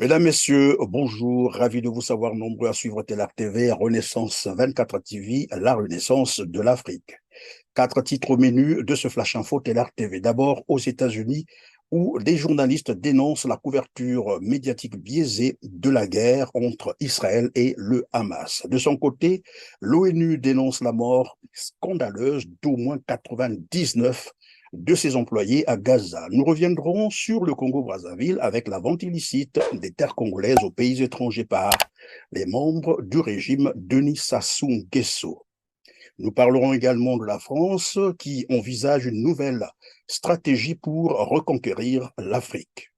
Mesdames, Messieurs, bonjour, ravi de vous savoir nombreux à suivre Télar TV, Renaissance 24 TV, la Renaissance de l'Afrique. Quatre titres au menu de ce Flash Info Télar TV. D'abord, aux États-Unis, où des journalistes dénoncent la couverture médiatique biaisée de la guerre entre Israël et le Hamas. De son côté, l'ONU dénonce la mort scandaleuse d'au moins 99 de ses employés à Gaza. Nous reviendrons sur le Congo-Brazzaville avec la vente illicite des terres congolaises aux pays étrangers par les membres du régime Denis Sassou Nguesso. Nous parlerons également de la France qui envisage une nouvelle stratégie pour reconquérir l'Afrique.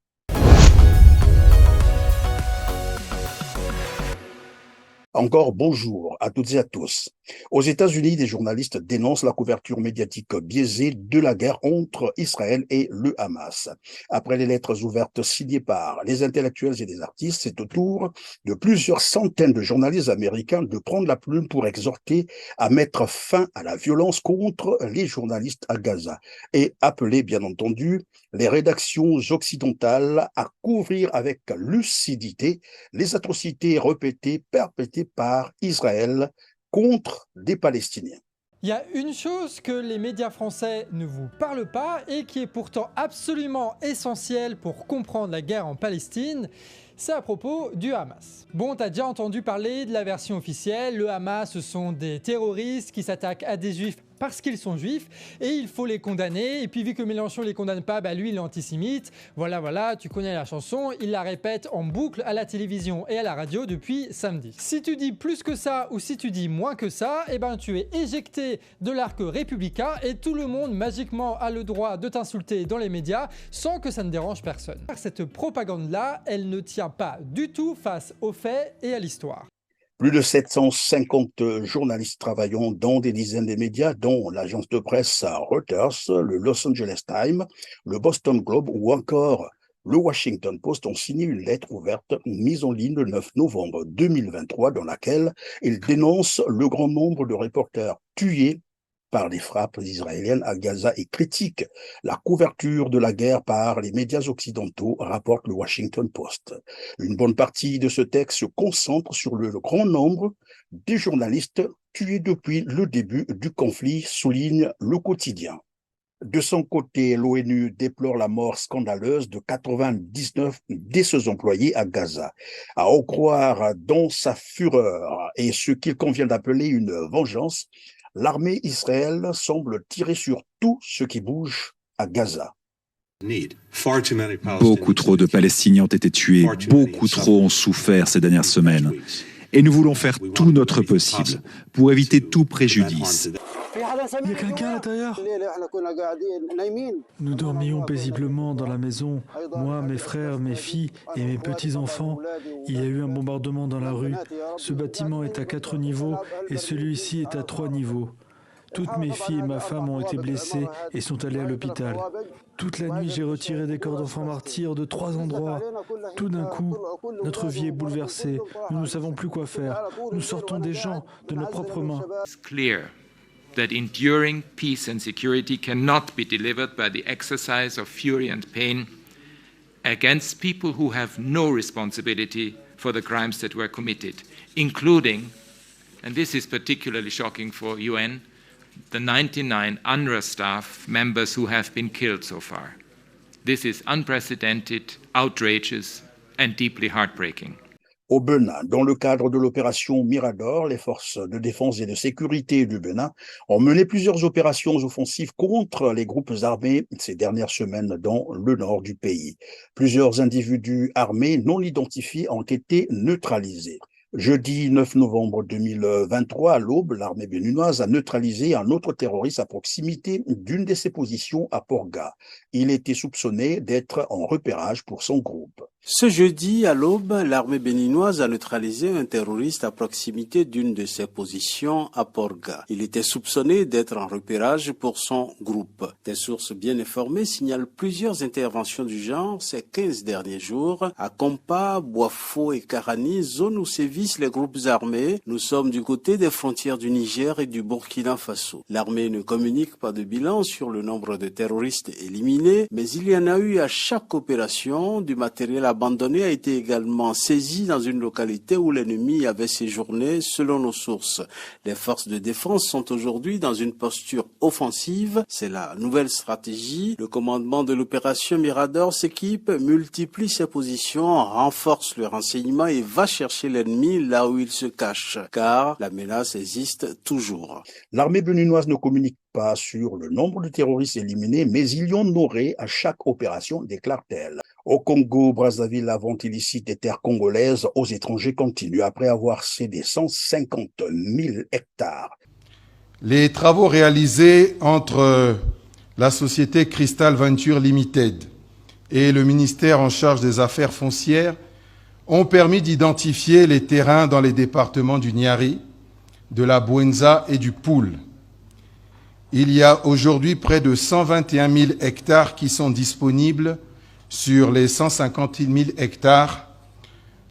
Encore bonjour à toutes et à tous. Aux États-Unis, des journalistes dénoncent la couverture médiatique biaisée de la guerre entre Israël et le Hamas. Après les lettres ouvertes signées par les intellectuels et des artistes, c'est au tour de plusieurs centaines de journalistes américains de prendre la plume pour exhorter à mettre fin à la violence contre les journalistes à Gaza et appeler, bien entendu, les rédactions occidentales à couvrir avec lucidité les atrocités répétées, perpétrées par Israël contre des Palestiniens. Il y a une chose que les médias français ne vous parlent pas et qui est pourtant absolument essentielle pour comprendre la guerre en Palestine, c'est à propos du Hamas. Bon, t'as déjà entendu parler de la version officielle, le Hamas ce sont des terroristes qui s'attaquent à des juifs parce qu'ils sont juifs et il faut les condamner. Et puis vu que Mélenchon les condamne pas, lui il est antisémite. Voilà, tu connais la chanson, il la répète en boucle à la télévision et à la radio depuis samedi. Si tu dis plus que ça ou si tu dis moins que ça, tu es éjecté de l'arc républicain et tout le monde magiquement a le droit de t'insulter dans les médias sans que ça ne dérange personne. Cette propagande-là, elle ne tient pas du tout face aux faits et à l'histoire. Plus de 750 journalistes travaillant dans des dizaines de médias, dont l'agence de presse Reuters, le Los Angeles Times, le Boston Globe ou encore le Washington Post ont signé une lettre ouverte mise en ligne le 9 novembre 2023 dans laquelle ils dénoncent le grand nombre de reporters tués par les frappes israéliennes à Gaza et critique la couverture de la guerre par les médias occidentaux, rapporte le Washington Post. Une bonne partie de ce texte se concentre sur le grand nombre des journalistes tués depuis le début du conflit, souligne le quotidien. De son côté, l'ONU déplore la mort scandaleuse de 99 de ses employés à Gaza. À en croire dans sa fureur et ce qu'il convient d'appeler une vengeance, l'armée israélienne semble tirer sur tout ce qui bouge à Gaza. Beaucoup trop de Palestiniens ont été tués, beaucoup trop ont souffert ces dernières semaines. Et nous voulons faire tout notre possible pour éviter tout préjudice. Il y a quelqu'un à l'intérieur? Nous dormions paisiblement dans la maison, moi, mes frères, mes filles et mes petits-enfants. Il y a eu un bombardement dans la rue. Ce bâtiment est à 4 niveaux et celui-ci est à 3 niveaux. Toutes mes filles et ma femme ont été blessées et sont allées à l'hôpital. Toute la nuit, j'ai retiré des corps d'enfants martyrs de 3 endroits. Tout d'un coup, notre vie est bouleversée. Nous ne savons plus quoi faire. Nous sortons des gens de nos propres mains. It's clear that enduring peace and security cannot be delivered by the exercise of fury and pain against people who have no responsibility for the crimes that were committed, including, and this is particularly shocking for UN, the 99 UNRWA staff members who have been killed so far. This is unprecedented, outrageous, and deeply heartbreaking. Au Bénin, dans le cadre de l'opération Mirador, les forces de défense et de sécurité du Bénin ont mené plusieurs opérations offensives contre les groupes armés ces dernières semaines dans le nord du pays. Plusieurs individus armés non identifiés ont été neutralisés. Jeudi 9 novembre 2023, à l'aube, l'armée béninoise a neutralisé un autre terroriste à proximité d'une de ses positions à Porga. Il était soupçonné d'être en repérage pour son groupe. Ce jeudi, à l'aube, l'armée béninoise a neutralisé un terroriste à proximité d'une de ses positions à Porga. Il était soupçonné d'être en repérage pour son groupe. Des sources bien informées signalent plusieurs interventions du genre ces 15 derniers jours à Kompa, Boifo et Karani, zone où sévit visent les groupes armés. Nous sommes du côté des frontières du Niger et du Burkina Faso. L'armée ne communique pas de bilan sur le nombre de terroristes éliminés, mais il y en a eu à chaque opération. Du matériel abandonné a été également saisi dans une localité où l'ennemi avait séjourné, selon nos sources. Les forces de défense sont aujourd'hui dans une posture offensive. C'est la nouvelle stratégie. Le commandement de l'opération Mirador s'équipe, multiplie ses positions, renforce le renseignement et va chercher l'ennemi là où il se cache, car la menace existe toujours. L'armée béninoise ne communique pas sur le nombre de terroristes éliminés, mais il y en aurait à chaque opération, déclare-t-elle. Au Congo, Brazzaville, la vente illicite des terres congolaises aux étrangers continue après avoir cédé 150 000 hectares. Les travaux réalisés entre la société Crystal Venture Limited et le ministère en charge des affaires foncières ont permis d'identifier les terrains dans les départements du Niari, de la Bouenza et du Poul. Il y a aujourd'hui près de 121 000 hectares qui sont disponibles sur les 150 000 hectares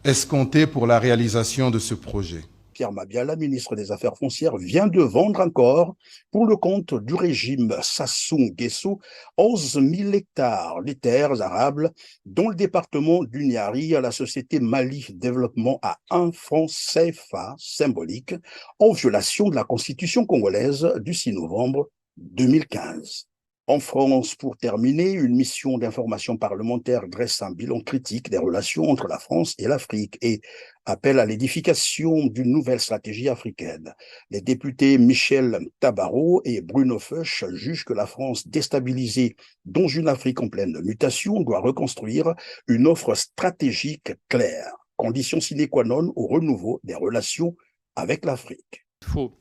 escomptés pour la réalisation de ce projet. Pierre Mabiala, ministre des Affaires foncières, vient de vendre encore, pour le compte du régime Sassou Nguesso, 11 000 hectares de terres arables, dont le département du Niari à la société Mali Développement à 1 franc CFA symbolique, en violation de la Constitution congolaise du 6 novembre 2015. En France, pour terminer, une mission d'information parlementaire dresse un bilan critique des relations entre la France et l'Afrique et appelle à l'édification d'une nouvelle stratégie africaine. Les députés Michel Tabarot et Bruno Fuchs jugent que la France, déstabilisée dans une Afrique en pleine mutation, doit reconstruire une offre stratégique claire, condition sine qua non au renouveau des relations avec l'Afrique. Il faut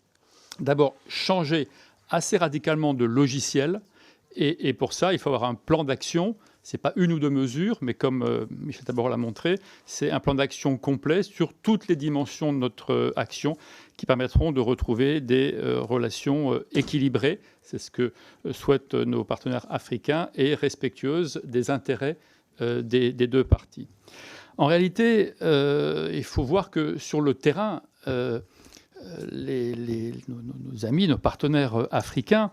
d'abord changer assez radicalement de logiciel. Et pour ça, il faut avoir un plan d'action. Ce n'est pas une ou deux mesures, mais comme Michel Tabarot l'a montré, c'est un plan d'action complet sur toutes les dimensions de notre action qui permettront de retrouver des relations équilibrées. C'est ce que souhaitent nos partenaires africains et respectueuses des intérêts des deux parties. En réalité, il faut voir que sur le terrain, nos amis, nos partenaires africains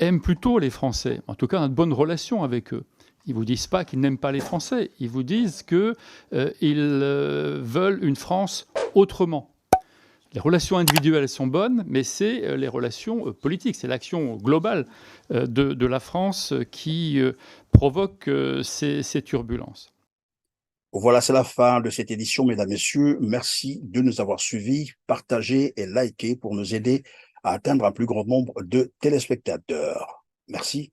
aiment plutôt les Français. En tout cas, on a de bonnes relations avec eux. Ils ne vous disent pas qu'ils n'aiment pas les Français. Ils vous disent qu'ils veulent une France autrement. Les relations individuelles sont bonnes, mais c'est les relations politiques. C'est l'action globale de la France qui provoque ces turbulences. Voilà, c'est la fin de cette édition, mesdames, messieurs. Merci de nous avoir suivis, partagés et likés pour nous aider à atteindre un plus grand nombre de téléspectateurs. Merci.